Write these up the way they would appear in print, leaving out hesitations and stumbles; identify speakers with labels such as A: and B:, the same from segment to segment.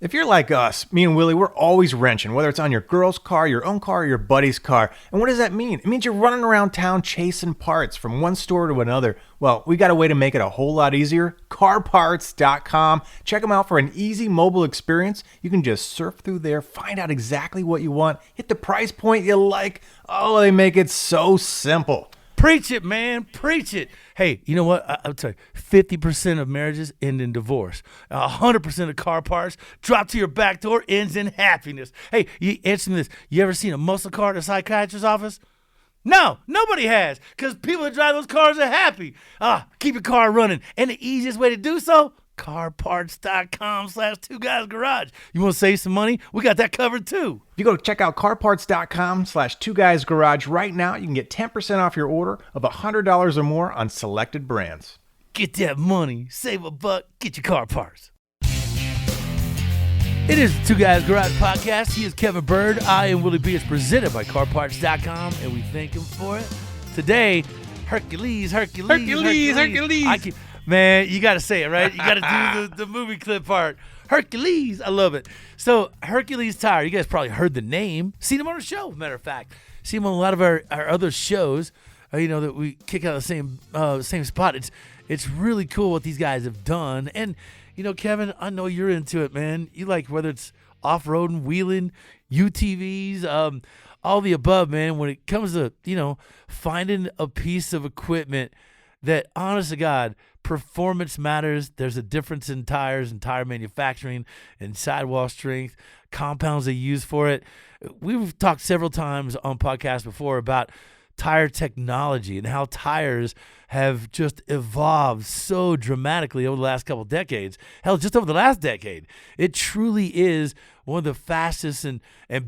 A: If you're like us, me and Willie, we're always wrenching, whether it's on your girl's car, your own car, or your buddy's car. And what does that mean? It means you're running around town chasing parts from one store to another. Well, we got a way to make it a whole lot easier. CarParts.com. Check them out for an easy mobile experience. You can just surf through there, find out exactly what you want, hit the price point you like. Oh, they make it so simple.
B: Preach it, man. Preach it. Hey, you know what? I'll tell you, 50% of marriages end in divorce. 100% of car parts drop to your back door, ends in happiness. Hey, you answer me this. You ever seen a muscle car at a psychiatrist's office? No, nobody has, because people that drive those cars are happy. Keep your car running. And the easiest way to do so, carparts.com/2guysgarage. You want to save some money? We got that covered too.
A: If you go check out carparts.com/2guysgarage right now, you can get 10% off your order of $100 or more on selected brands.
B: Get that money, save a buck, get your car parts. It is the Two Guys Garage Podcast. He is Kevin Bird. I am Willie B. It's presented by carparts.com, and we thank him for it. Today, Hercules. Man, you got to say it, right? You got to do the movie clip part. Hercules. I love it. So, Hercules Tire. You guys probably heard the name. Seen him on our show, matter of fact. Seen him on a lot of our other shows, that we kick out the same spot. It's really cool what these guys have done. And, Kevin, I know you're into it, man. You like whether it's off-roading, wheeling, UTVs, all the above, man. When it comes to, finding a piece of equipment that, honest to God, performance matters. There's a difference in tires and tire manufacturing and sidewall strength, compounds they use for it. We've talked several times on podcasts before about tire technology and how tires have just evolved so dramatically over the last couple of decades. Hell, just over the last decade. It truly is one of the fastest and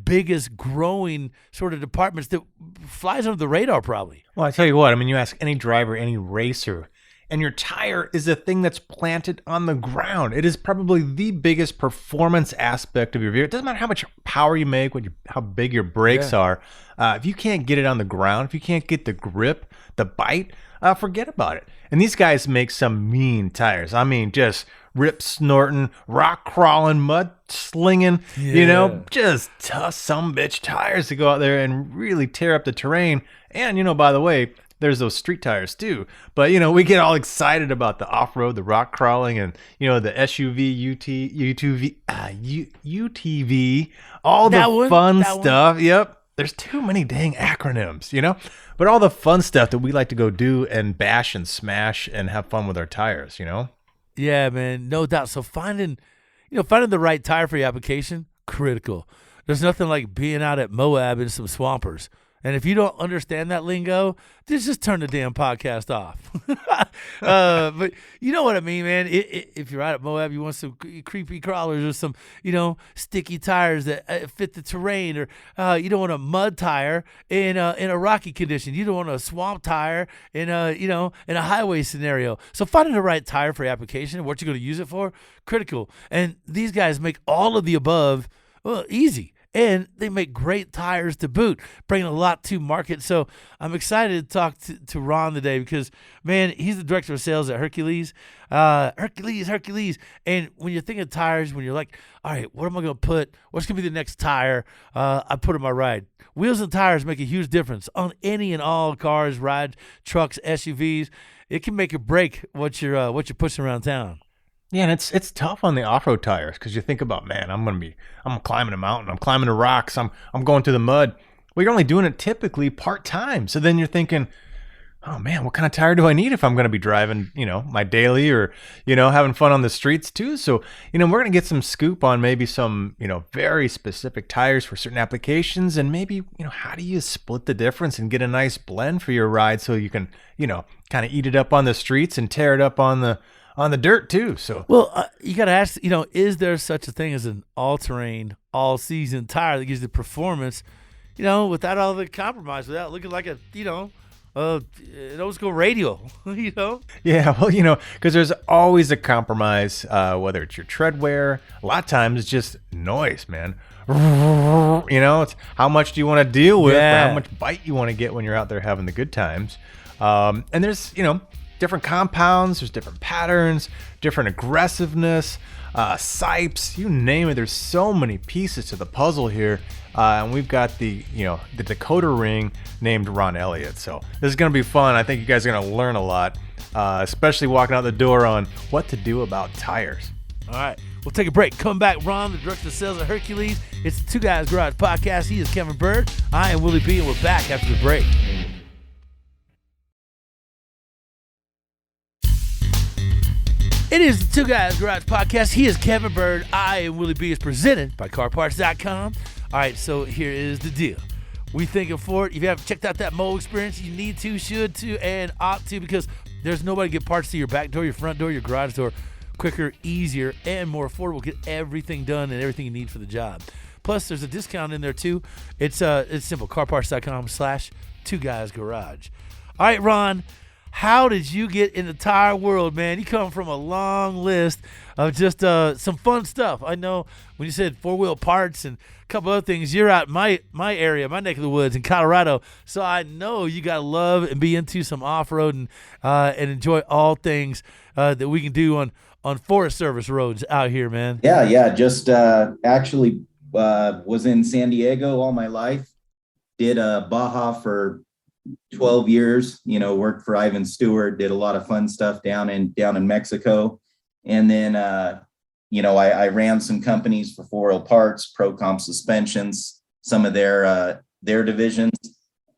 B: biggest growing sort of departments that flies under the radar probably.
A: Well, I tell you what, you ask any driver, any racer, and your tire is a thing that's planted on the ground. It is probably the biggest performance aspect of your vehicle. It doesn't matter how much power you make, how big your brakes are. If you can't get it on the ground, if you can't get the grip, the bite, forget about it. And these guys make some mean tires. Just rip snorting, rock crawling, mud slinging, just tough sumbitch tires to go out there and really tear up the terrain. And, by the way, there's those street tires too. But, we get all excited about the off-road, the rock crawling, and, the SUV, UTV, all the fun stuff. Yep. There's too many dang acronyms, But all the fun stuff that we like to go do and bash and smash and have fun with our tires,
B: Yeah, man, no doubt. So finding the right tire for your application, critical. There's nothing like being out at Moab in some swampers. And if you don't understand that lingo, just turn the damn podcast off. But you know what I mean, man. If you're out at Moab, you want some creepy crawlers or some, sticky tires that fit the terrain, or you don't want a mud tire in a rocky condition. You don't want a swamp tire in a highway scenario. So finding the right tire for your application, what you're going to use it for, critical. And these guys make all of the above easy. And they make great tires to boot, bringing a lot to market. So I'm excited to talk to Ron today because, man, he's the director of sales at Hercules. Hercules. And when you're thinking of tires, when you're like, all right, what am I going to put? What's going to be the next tire I put in my ride? Wheels and tires make a huge difference on any and all cars, rides, trucks, SUVs. It can make or break what you're pushing around town.
A: Yeah, and it's tough on the off-road tires because you think about, man, I'm climbing a mountain, I'm climbing the rocks, I'm going through the mud. Well, you're only doing it typically part-time. So then you're thinking, oh man, what kind of tire do I need if I'm going to be driving, my daily or, having fun on the streets too? So, we're going to get some scoop on maybe some, very specific tires for certain applications, and maybe, how do you split the difference and get a nice blend for your ride so you can, kind of eat it up on the streets and tear it up on the dirt too. So,
B: well, you got to ask, is there such a thing as an all-terrain, all-season tire that gives the performance, without all the compromise, without looking like an old school radial,
A: Yeah, well, because there's always a compromise, whether it's your tread wear. A lot of times it's just noise, man. It's how much do you want to deal with, or how much bite you want to get when you're out there having the good times. And there's, different compounds, there's different patterns, different aggressiveness, sipes, you name it. There's so many pieces to the puzzle here. And we've got the decoder ring named Ron Elliott. So this is going to be fun. I think you guys are going to learn a lot, especially walking out the door on what to do about tires.
B: All right, we'll take a break. Come back, Ron, the director of sales at Hercules. It's the Two Guys Garage Podcast. He is Kevin Bird. I am Willie B, and we're back after the break. It is the Two Guys Garage Podcast. He is Kevin Bird. I am Willie B. It's presented by CarParts.com. All right, so here is the deal. We thinking for it. If you haven't checked out that Mo experience, you need to, should to, and ought to, because there's nobody to get parts to your back door, your front door, your garage door quicker, easier, and more affordable. Get everything done and everything you need for the job. Plus, there's a discount in there too. It's simple. CarParts.com/2guysgarage. All right, Ron. How did you get in the tire world, man? You come from a long list of just some fun stuff. I know when you said four-wheel parts and a couple other things, you're out my area, my neck of the woods in Colorado. So I know you got to love and be into some off-road and enjoy all things that we can do on Forest Service roads out here, man.
C: Yeah. Just actually was in San Diego all my life. Did Baja for 12 years, worked for Ivan Stewart, did a lot of fun stuff down in Mexico. And then, I ran some companies for 4L Parts, Procom Suspensions, some of their divisions.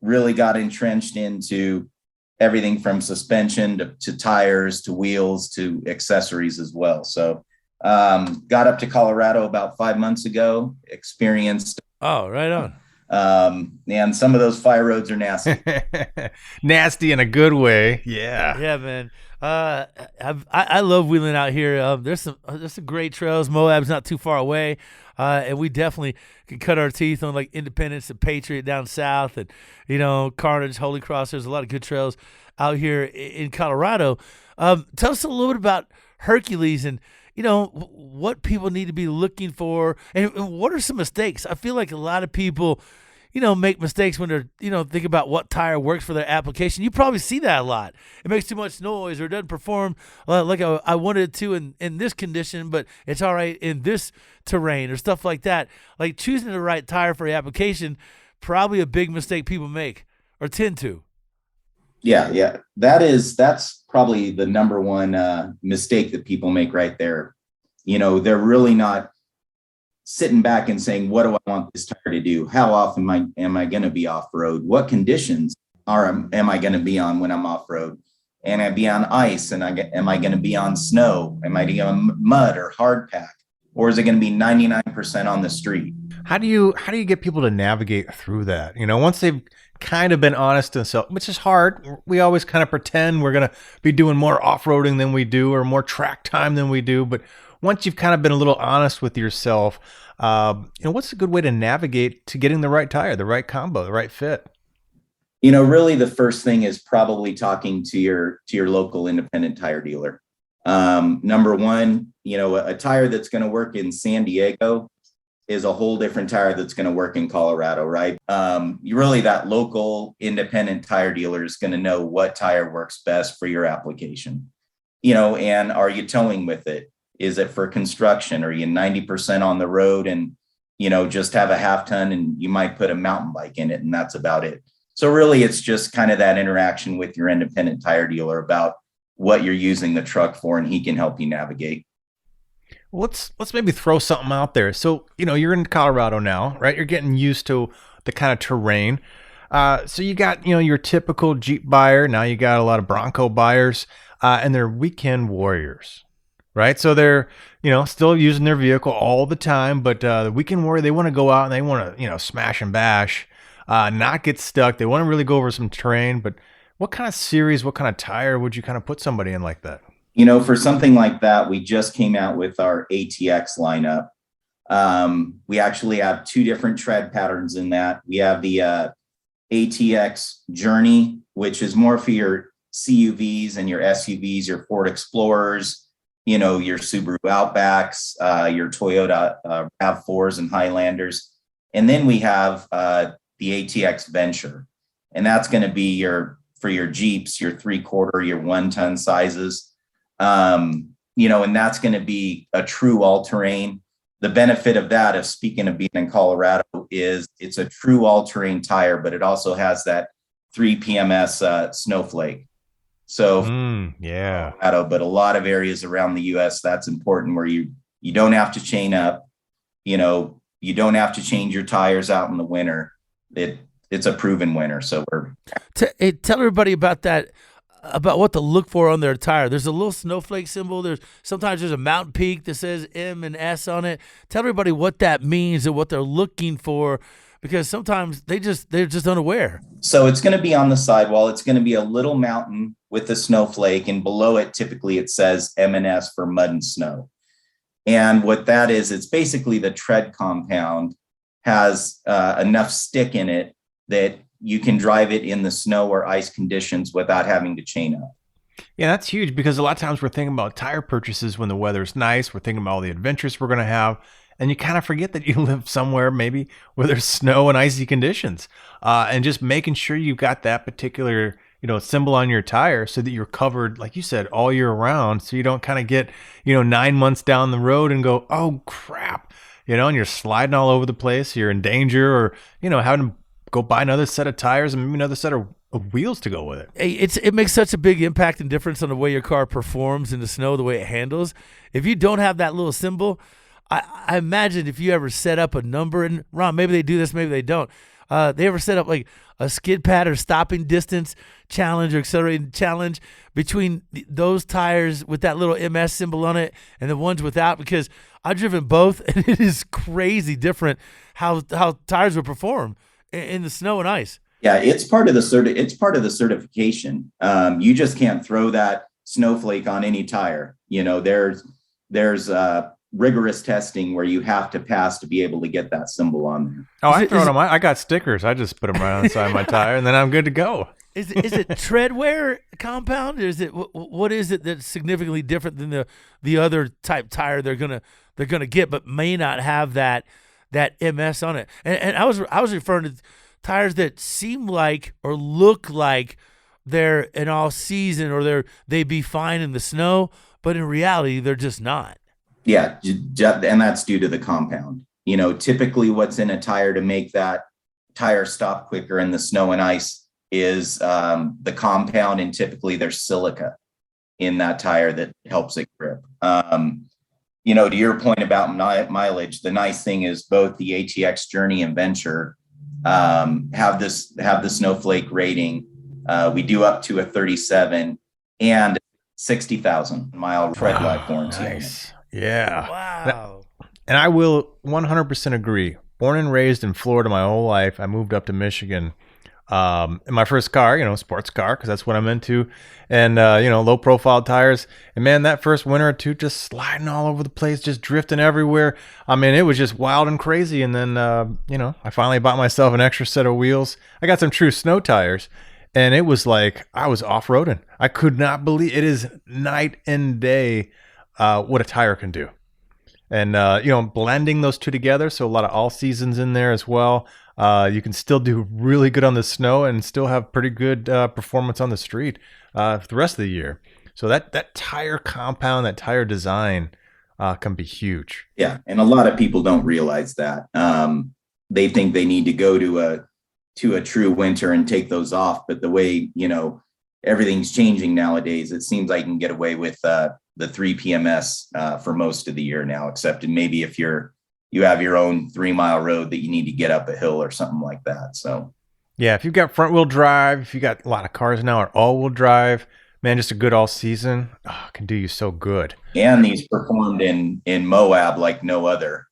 C: Really got entrenched into everything from suspension to tires, to wheels, to accessories as well. So got up to Colorado about 5 months ago, experienced.
B: Oh, right on.
C: And some of those fire roads are nasty.
A: Nasty in a good way. Yeah,
B: man. I love wheeling out here. There's some great trails. Moab's not too far away, and we definitely can cut our teeth on like Independence and Patriot down south, and Carnage, Holy Cross. There's a lot of good trails out here in Colorado. Tell us a little bit about Hercules and what people need to be looking for, and what are some mistakes. I feel like a lot of people make mistakes when they're, think about what tire works for their application. You probably see that a lot. It makes too much noise, or it doesn't perform like I wanted it to in this condition, but it's all right in this terrain, or stuff like that. Like choosing the right tire for your application, probably a big mistake people make or tend to.
C: Yeah. That's probably the number one mistake that people make right there. They're really not sitting back and saying, what do I want this tire to do? How often am I going to be off road? What conditions am I going to be on when I'm off road? And I be on ice, and am I going to be on snow? Am I going to be on mud or hard pack? Or is it going to be 99% on the street?
A: How do you get people to navigate through that? Once they've kind of been honest to themselves, which is hard. We always kind of pretend we're going to be doing more off-roading than we do, or more track time than we do. But once you've kind of been a little honest with yourself, what's a good way to navigate to getting the right tire, the right combo, the right fit?
C: Really the first thing is probably talking to your local independent tire dealer. Number one, a tire that's going to work in San Diego is a whole different tire that's going to work in Colorado, right? That local independent tire dealer is going to know what tire works best for your application. And are you towing with it? Is it for construction? Are you 90% on the road and, just have a half ton, and you might put a mountain bike in it, and that's about it. So really it's just kind of that interaction with your independent tire dealer about what you're using the truck for, and he can help you navigate.
A: Well, let's maybe throw something out there. So, you're in Colorado now, right? You're getting used to the kind of terrain. So you got, your typical Jeep buyer. Now you got a lot of Bronco buyers, and they're weekend warriors, right? So they're, still using their vehicle all the time, but the weekend warrior, they want to go out and they want to, smash and bash, not get stuck. They want to really go over some terrain. But what kind of series, what kind of tire would you kind of put somebody in like that?
C: For something like that, we just came out with our ATX lineup. We actually have two different tread patterns in that. We have the ATX Journey, which is more for your CUVs and your SUVs, your Ford Explorers, your Subaru Outbacks, your Toyota RAV4s and Highlanders. And then we have the ATX Venture, and that's going to be your for your Jeeps, your 3/4, your 1-ton sizes. And that's going to be a true all-terrain. The benefit of that, of speaking of being in Colorado, is it's a true all-terrain tire, but it also has that 3 PMS snowflake. So Colorado, but a lot of areas around the US, that's important, where you don't have to chain up, you don't have to change your tires out in the winter. It's a proven winner. So
B: tell everybody about that, about what to look for on their tire. There's a little snowflake symbol. Sometimes there's a mountain peak that says M and S on it. Tell everybody what that means and what they're looking for, because sometimes they're just unaware.
C: So it's going to be on the sidewall. It's going to be a little mountain with a snowflake, and below it, typically it says M&S for mud and snow. And what that is, it's basically the tread compound has enough stick in it that you can drive it in the snow or ice conditions without having to chain up.
A: Yeah, that's huge, because a lot of times we're thinking about tire purchases when the weather's nice. We're thinking about all the adventures we're going to have. And you kind of forget that you live somewhere maybe where there's snow and icy conditions, and just making sure you've got that particular, symbol on your tire so that you're covered, like you said, all year round. So you don't kind of get, 9 months down the road and go, oh crap, and you're sliding all over the place. You're in danger, or, having to go buy another set of tires and maybe another set of wheels to go with it.
B: It makes such a big impact and difference on the way your car performs in the snow, the way it handles. If you don't have that little symbol, I imagine if you ever set up a number, and Ron, maybe they do this, maybe they don't. They ever set up like a skid pad or stopping distance challenge or accelerating challenge between those tires with that little MS symbol on it and the ones without? Because I've driven both, and it is crazy different how tires will perform in the snow and ice.
C: Yeah, it's part of the certification. You just can't throw that snowflake on any tire. There's rigorous testing where you have to pass to be able to get that symbol on there.
A: Oh, I throw it on I got stickers. I just put them right on the side of my tire, and then I'm good to go.
B: Is it treadwear compound, or is it what is it that's significantly different than the other type tire they're gonna get, but may not have that MS on it? And I was referring to tires that seem like or look like they're an all season, or they be fine in the snow, but in reality they're just not.
C: Yeah, and that's due to the compound. Typically what's in a tire to make that tire stop quicker in the snow and ice is the compound, and typically there's silica in that tire that helps it grip. To your point about mileage, the nice thing is both the ATX Journey and Venture have the snowflake rating. We do up to a 37 and 60,000 mile tread life warranty.
A: Nice. Yeah.
B: Wow.
A: And I will 100% agree. Born and raised in Florida my whole life. I moved up to Michigan. In my first car, sports car, because that's what I'm into. And, low profile tires. And man, that first winter or two, just sliding all over the place, just drifting everywhere. I mean, it was just wild and crazy. And then, I finally bought myself an extra set of wheels. I got some true snow tires. And it was like I was off-roading. I could not believe it is night and day what a tire can do. And, blending those two together. So a lot of all seasons in there as well. You can still do really good on the snow and still have pretty good performance on the street for the rest of the year. So that tire compound, that tire design can be huge.
C: Yeah. And a lot of people don't realize that. They think they need to go to a true winter and take those off. But the way, everything's changing nowadays, it seems like you can get away with the 3 PMS for most of the year now, except maybe if you have your own 3-mile road that you need to get up a hill or something like that. So
A: yeah, if you've got front wheel drive, if you got a lot of cars now are all wheel drive, man, just a good all season can do you so good.
C: And these performed in Moab like no other.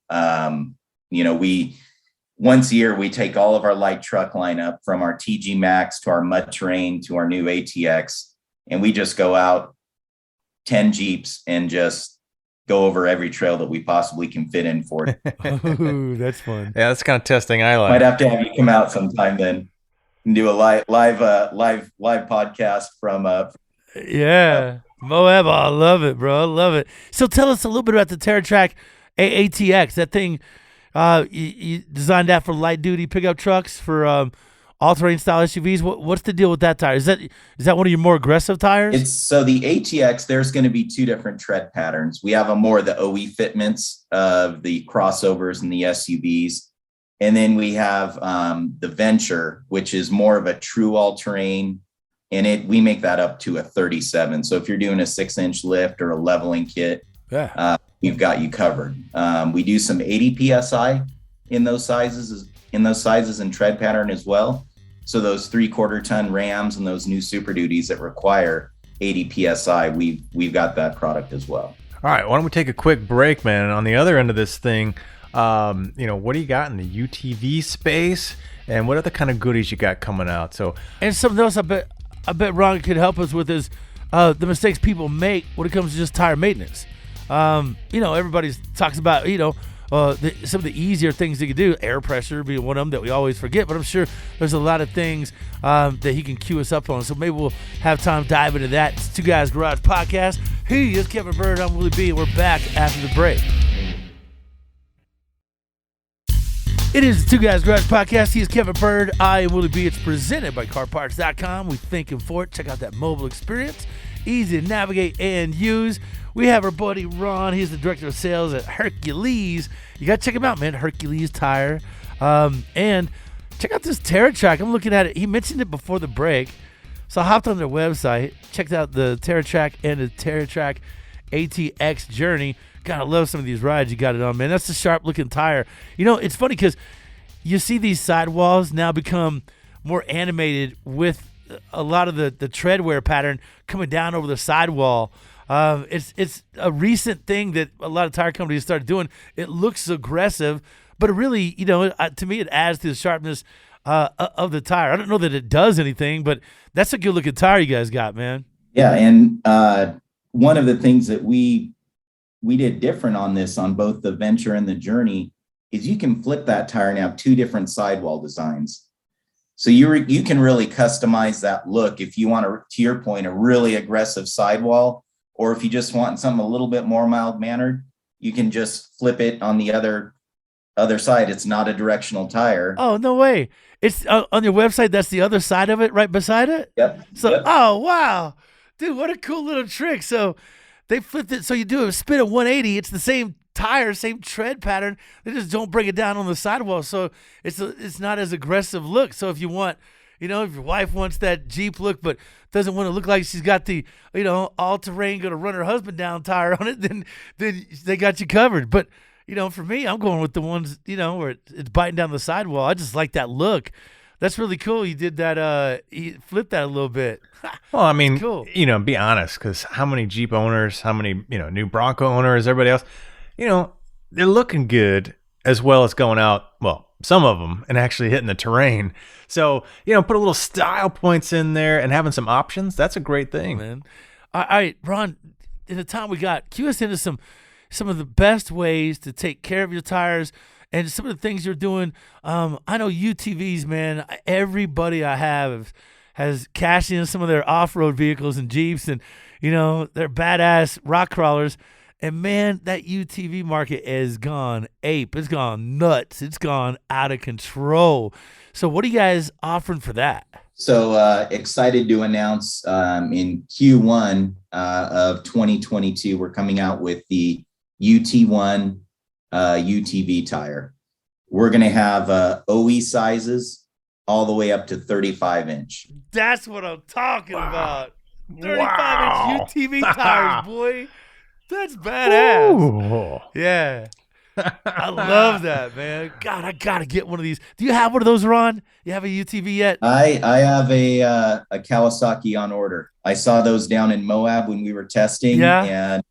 C: We once a year, we take all of our light truck lineup from our TG Max to our Mud Terrain to our new ATX, and we just go out 10 Jeeps and just go over every trail that we possibly can fit in for it.
B: Ooh, that's fun.
A: Yeah, that's kind of testing I like.
C: Might have to have you come out sometime then and do a live podcast from
B: Moab. I love it, bro. I love it. So tell us a little bit about the TerraTrack ATX. That thing, you designed that for light duty pickup trucks for all-terrain style SUVs. What's the deal with that tire? Is that one of your more aggressive tires?
C: So the ATX, there's going to be two different tread patterns. We have the OE fitments of the crossovers and the SUVs. And then we have the Venture, which is more of a true all-terrain. And we make that up to a 37. So if you're doing a 6-inch lift or a leveling kit, we've got you covered. We do some 80 PSI in those sizes and tread pattern as well. So those 3/4 ton Rams and those new Super Duties that require 80 PSI, we've got that product as well.
A: All right, why don't we take a quick break, man? And on the other end of this thing, what do you got in the UTV space, and what other kind of goodies you got coming out? So,
B: and something else I bet Ron could help us with is the mistakes people make when it comes to just tire maintenance. Everybody talks about some of the easier things they could do, air pressure being one of them that we always forget, but I'm sure there's a lot of things that he can cue us up on. So maybe we'll have time to dive into that. It's Two Guys Garage Podcast. He is Kevin Bird. I'm Willie B. And we're back after the break. It is the Two Guys Garage Podcast. He is Kevin Bird. I am Willie B. It's presented by CarParts.com. We thank him for it. Check out that mobile experience. Easy to navigate and use. We have our buddy Ron. He's the director of sales at Hercules. You got to check him out, man. Hercules Tire. And check out this TerraTrack. I'm looking at it. He mentioned it before the break. So I hopped on their website, checked out the TerraTrack and the TerraTrack ATX Journey. God, I love some of these rides you got it on, man. That's a sharp-looking tire. It's funny because you see these sidewalls now become more animated with a lot of the treadwear pattern coming down over the sidewall. It's a recent thing that a lot of tire companies started doing. It looks aggressive, but it really, to me, it adds to the sharpness of the tire. I don't know that it does anything, but that's a good-looking tire you guys got, man.
C: Yeah, and one of the things that we did different on this, on both the Venture and the Journey, is you can flip that tire and have two different sidewall designs. So you can really customize that look if you want to your point, a really aggressive sidewall, or if you just want something a little bit more mild-mannered, you can just flip it on the other side. It's not a directional tire.
B: Oh, no way. It's on your website. That's the other side of it right beside it?
C: Yep.
B: So,
C: yep.
B: Oh, wow. Dude, what a cool little trick. So they flipped it. So you do a spin at 180. It's the same tire, same tread pattern. They just don't bring it down on the sidewall. So it's not as aggressive look. So if you want, if your wife wants that Jeep look, but doesn't want to look like she's got the, all-terrain going to run her husband down tire on it, then they got you covered. But, for me, I'm going with the ones, where it's biting down the sidewall. I just like that look. That's really cool. You did that. You flipped that a little bit.
A: Well, I mean,
B: cool.
A: Be honest, because how many Jeep owners, how many, new Bronco owners, everybody else, they're looking good as well as going out, well, some of them, and actually hitting the terrain. So, put a little style points in there and having some options. That's a great thing.
B: Man. All right, Ron, in the time we got, cue us into some of the best ways to take care of your tires and some of the things you're doing. I know UTVs, man, everybody I have has cashed in some of their off-road vehicles and Jeeps and, they're badass rock crawlers. And, man, that UTV market has gone ape. It's gone nuts. It's gone out of control. So what are you guys offering for that?
C: So excited to announce in Q1 of 2022, we're coming out with the UT1 UTV tire. We're going to have OE sizes all the way up to 35-inch.
B: That's what I'm talking about. 35-inch UTV tires, boy. That's badass. Ooh. Yeah. I love that, man. God, I got to get one of these. Do you have one of those, Ron? You have a UTV yet?
C: I have a Kawasaki on order. I saw those down in Moab when we were testing.
B: Yeah.
C: And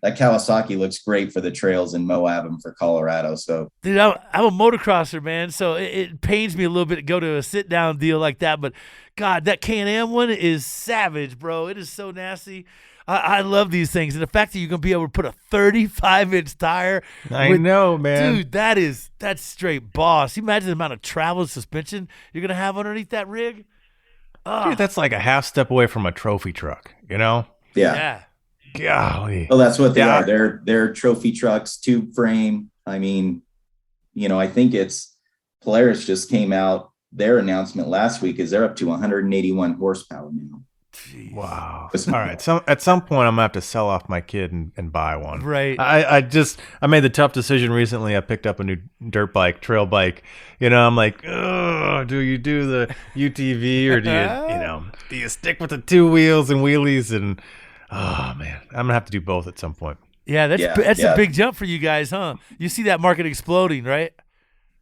C: that Kawasaki looks great for the trails in Moab and for Colorado. So,
B: dude, I'm a motocrosser, man. So it pains me a little bit to go to a sit-down deal like that. But, God, that Can-Am one is savage, bro. It is so nasty. I love these things. And the fact that you're going to be able to put a 35-inch tire.
A: I know, man.
B: Dude, that's straight boss. You imagine the amount of travel and suspension you're going to have underneath that rig?
A: Dude, that's like a half step away from a trophy truck,
C: Yeah.
A: Golly.
C: Well, that's what they are. They're trophy trucks, tube frame. I mean, I think Polaris just came out their announcement last week is they're up to 181 horsepower now.
B: Jeez.
A: Wow. All right. So at some point, I'm gonna have to sell off my kid and buy one.
B: Right.
A: I made the tough decision recently. I picked up a new dirt bike, trail bike. I'm like, oh, do you do the UTV or do you stick with the two wheels and wheelies? And oh man, I'm gonna have to do both at some point.
B: Yeah, that's a big jump for you guys, huh? You see that market exploding, right?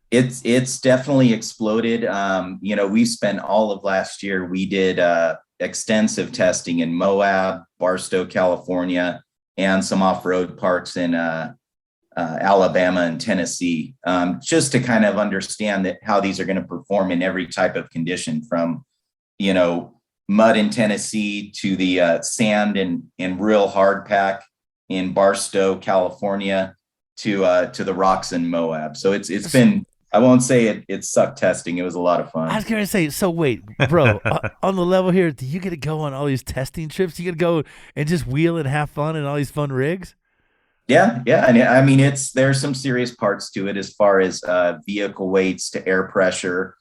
C: It's definitely exploded. We spent all of last year. We did extensive testing in Moab, Barstow, California, and some off-road parks in Alabama and Tennessee, just to kind of understand how these are going to perform in every type of condition, from mud in Tennessee to the sand and real hard pack in Barstow, California, to the rocks in Moab. So it's been, I won't say it sucked testing. It was a lot of fun.
B: I was going to say, so wait, bro, on the level here, do you get to go on all these testing trips? You get to go and just wheel and have fun in all these fun rigs?
C: Yeah. And I mean, there's some serious parts to it, as far as vehicle weights to air pressure.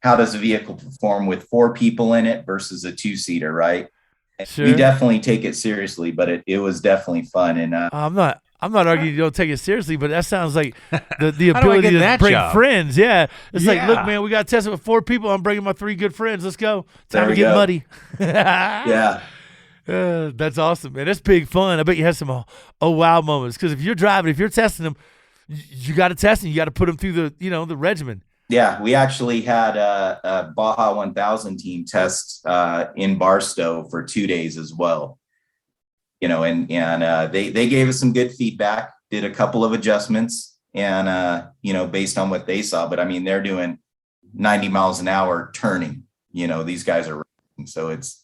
C: How does a vehicle perform with 4 people in it versus a 2-seater, right? Sure. We definitely take it seriously, but it was definitely fun. And
B: I'm not arguing you don't take it seriously, but that sounds like the ability to bring friends. Yeah. It's like, look, man, we got to test it with 4 people. I'm bringing my 3 good friends. Let's go. Time to get muddy.
C: Yeah.
B: That's awesome, man. That's big fun. I bet you have some wow moments, because if you're driving, if you're testing them, you got to test them. You got to put them through the regimen. Yeah,
C: we actually had a Baja 1000 team test in Barstow for 2 days as well. And they gave us some good feedback, did a couple of adjustments, and based on what they saw. But I mean, they're doing 90 miles an hour turning. These guys are racing, so it's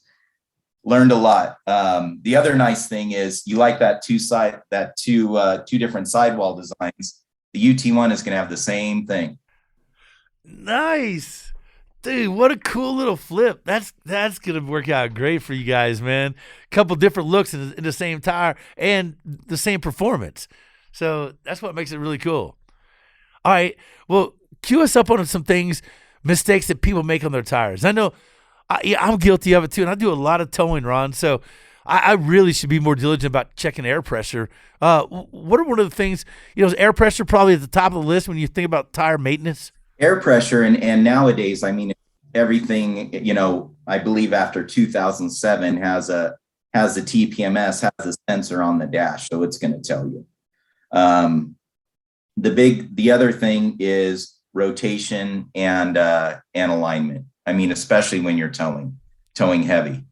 C: learned a lot. The other nice thing is, you like that two different sidewall designs. The UT1 is going to have the same thing.
B: Nice, dude. What a cool little flip. That's gonna work out great for you guys, man. Couple different looks in the same tire and the same performance, so that's what makes it really cool. All right, well, cue us up on some mistakes that people make on their tires. I know I'm guilty of it too, and I do a lot of towing, Ron, so I really should be more diligent about checking air pressure. What are one of the things, is air pressure probably at the top of the list when you think about tire maintenance?
C: Air pressure, and nowadays, I mean, everything, I believe after 2007 has a TPMS, has a sensor on the dash, so it's going to tell you. The other thing is rotation and alignment. I mean, especially when you're towing heavy,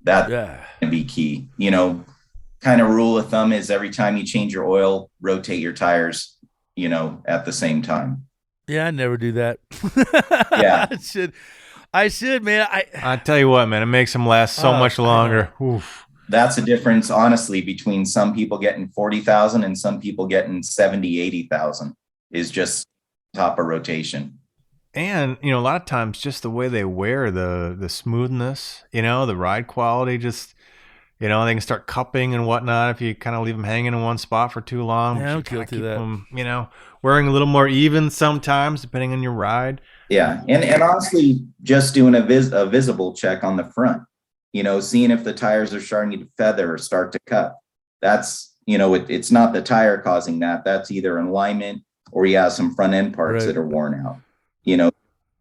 C: that can be key. Kind of rule of thumb is, every time you change your oil, rotate your tires, at the same time.
B: Yeah, I never do that.
C: Yeah.
B: I should, man.
A: I tell you what, man, it makes them last so much longer. Oof.
C: That's the difference, honestly, between some people getting 40,000 and some people getting 70, 80,000, is just top of rotation.
A: And, a lot of times just the way they wear, the smoothness, the ride quality, just, they can start cupping and whatnot if you kind of leave them hanging in one spot for too long.
B: Yeah, I'm guilty of that.
A: Them, wearing a little more even sometimes, depending on your ride.
C: Yeah. And honestly, just doing a visible check on the front, seeing if the tires are starting to feather or start to cup. That's, it's not the tire causing that. That's either alignment, or you have some front end parts that are worn out.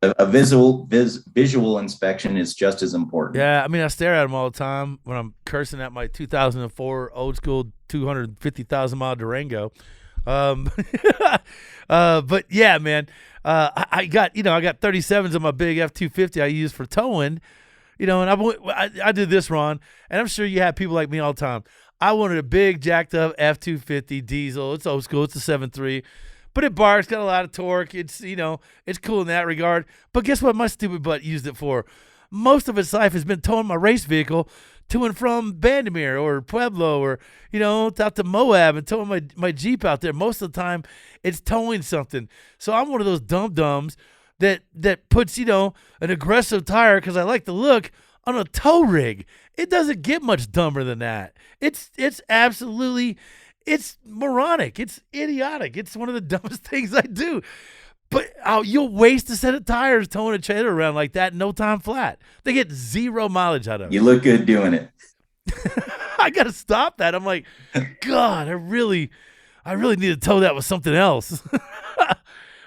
C: A visual inspection is just as important.
B: Yeah, I mean, I stare at them all the time when I'm cursing at my 2004 old school 250,000 mile Durango. But yeah, man, I got 37s on my big F-250 I use for towing, and I did this, Ron, and I'm sure you have people like me all the time. I wanted a big jacked up F-250 diesel. It's old school. It's a 7.3. But it barks, got a lot of torque. It's, it's cool in that regard. But guess what my stupid butt used it for? Most of its life has been towing my race vehicle to and from Bandimere or Pueblo, or, out to Moab, and towing my Jeep out there. Most of the time, it's towing something. So I'm one of those dum-dums that puts, an aggressive tire, because I like the look, on a tow rig. It doesn't get much dumber than that. It's absolutely... It's moronic. It's idiotic. It's one of the dumbest things I do. But you'll waste a set of tires towing a trailer around like that, no time flat. They get 0 mileage out of it.
C: You look good doing it.
B: I got to stop that. I'm like, God, I really need to tow that with something else.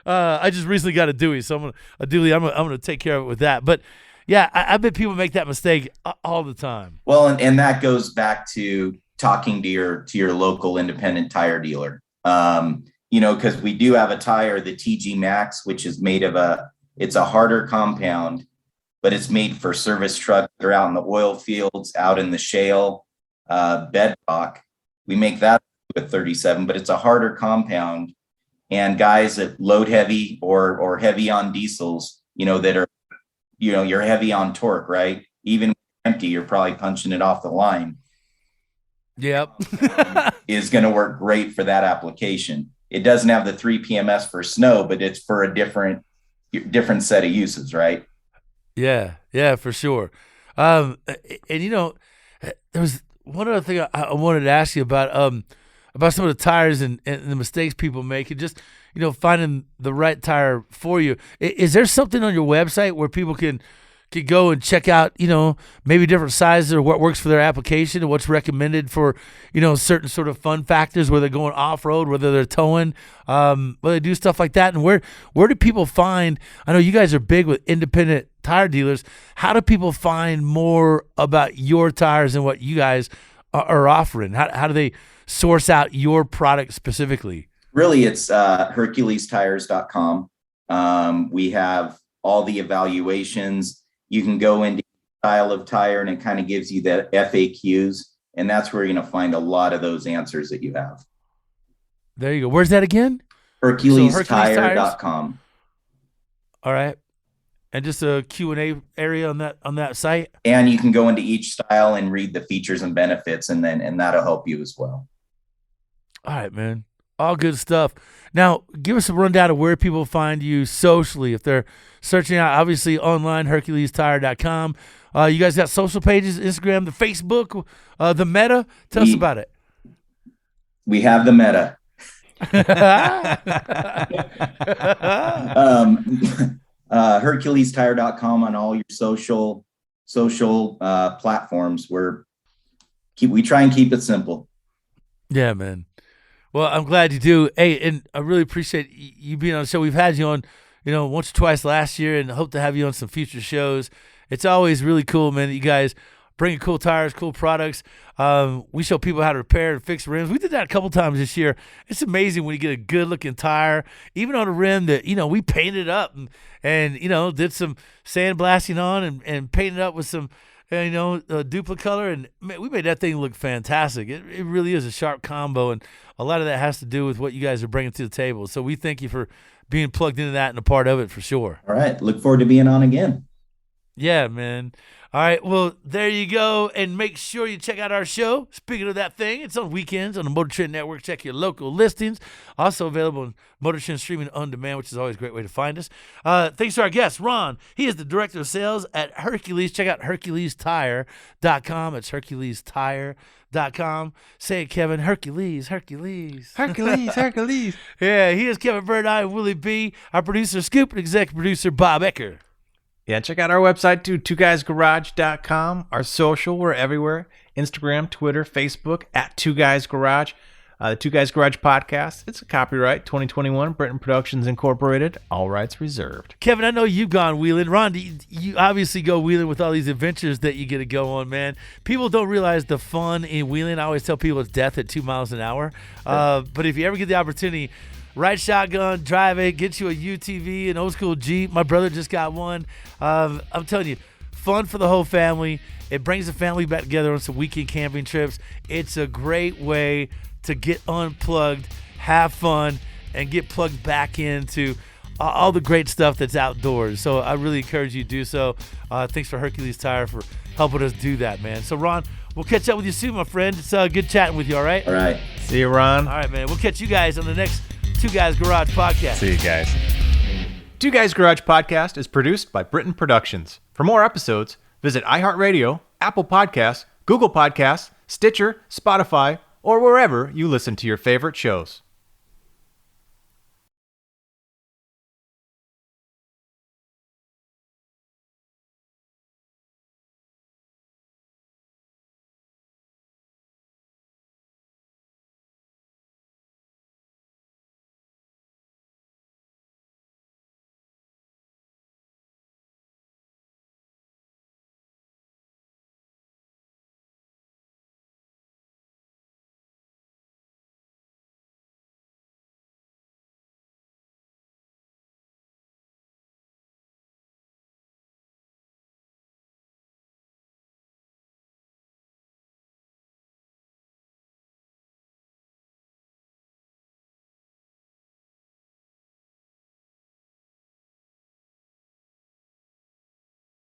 B: I just recently got a Dewey, so I'm gonna take care of it with that. But yeah, I bet people make that mistake all the time.
C: Well, and that goes back to talking to your local independent tire dealer. Because we do have a tire, the TG Max, which is made of it's a harder compound, but it's made for service trucks that are out in the oil fields, out in the shale, bedrock. We make that with 37, but it's a harder compound. And guys that load heavy or heavy on diesels, that are, you're heavy on torque, right? Even empty, you're probably punching it off the line.
B: Yep.
C: Is going to work great for that application. It doesn't have the 3 PMS for snow, but it's for a different set of uses, right?
B: Yeah, for sure. And there was one other thing I wanted to ask you about some of the tires and the mistakes people make, and just finding the right tire for you. Is there something on your website where people can go and check out, maybe different sizes or what works for their application and what's recommended for, certain sort of fun factors, whether they're going off-road, whether they're towing, whether they do stuff like that? And where do people find, I know you guys are big with independent tire dealers. How do people find more about your tires and what you guys are offering? How do they source out your product specifically?
C: Really, it's HerculesTires.com. We have all the evaluations. You can go into style of tire and it kind of gives you the FAQs, and that's where you're going to find a lot of those answers that you have.
B: There you go. Where's that again?
C: HerculesTire.com.
B: All right. And just a Q&A area on that site.
C: And you can go into each style and read the features and benefits, and that'll help you as well.
B: All right, man. All good stuff. Now, give us a rundown of where people find you socially. If they're searching out, obviously, online, HerculesTire.com. You guys got social pages, Instagram, the Facebook, the Meta. Tell us about it.
C: We have the Meta. HerculesTire.com on all your social platforms. We try and keep it simple.
B: Yeah, man. Well, I'm glad you do. Hey, and I really appreciate you being on the show. We've had you on, once or twice last year, and hope to have you on some future shows. It's always really cool, man, that you guys bring cool tires, cool products. We show people how to repair and fix rims. We did that a couple times this year. It's amazing when you get a good-looking tire, even on a rim that, we painted up and did some sandblasting on and painted up with some, Duplicolor, and man, we made that thing look fantastic. It really is a sharp combo, and a lot of that has to do with what you guys are bringing to the table. So we thank you for being plugged into that and a part of it for sure.
C: All right. Look forward to being on again.
B: Yeah, man. All right, well, there you go, and make sure you check out our show. Speaking of that thing, it's on weekends on the Motor Trend Network. Check your local listings. Also available on Motor Trend Streaming on Demand, which is always a great way to find us. Thanks to our guest, Ron. He is the Director of Sales at Hercules. Check out HerculesTire.com. It's HerculesTire.com. Say it, Kevin. Hercules.
A: Hercules.
B: Yeah, he is Kevin Bird. I am Willie B. Our producer, Scoop, and executive producer, Bob Ecker.
A: Yeah, check out our website too, twoguysgarage.com. Our social, we're everywhere. Instagram, Twitter, Facebook, at Two Guys Garage. The Two Guys Garage podcast. It's a copyright 2021, Britain Productions Incorporated. All rights reserved.
B: Kevin, I know you've gone wheeling. Ron, you obviously go wheeling with all these adventures that you get to go on, man. People don't realize the fun in wheeling. I always tell people it's death at 2 miles an hour. But if you ever get the opportunity, ride shotgun, drive it, get you a UTV, an old school Jeep. My brother just got one. I'm telling you, fun for the whole family. It brings the family back together on some weekend camping trips. It's a great way to get unplugged, have fun, and get plugged back into all the great stuff that's outdoors. So I really encourage you to do so. Thanks for Hercules Tire for helping us do that, man. So, Ron, we'll catch up with you soon, my friend. It's good chatting with you, all right?
C: All right.
A: See you, Ron.
B: All right, man. We'll catch you guys on the next Two Guys Garage podcast.
A: See you guys. Two Guys Garage podcast is produced by Britain Productions. For more episodes, visit iHeartRadio, Apple Podcasts, Google Podcasts, Stitcher, Spotify, or wherever you listen to your favorite shows.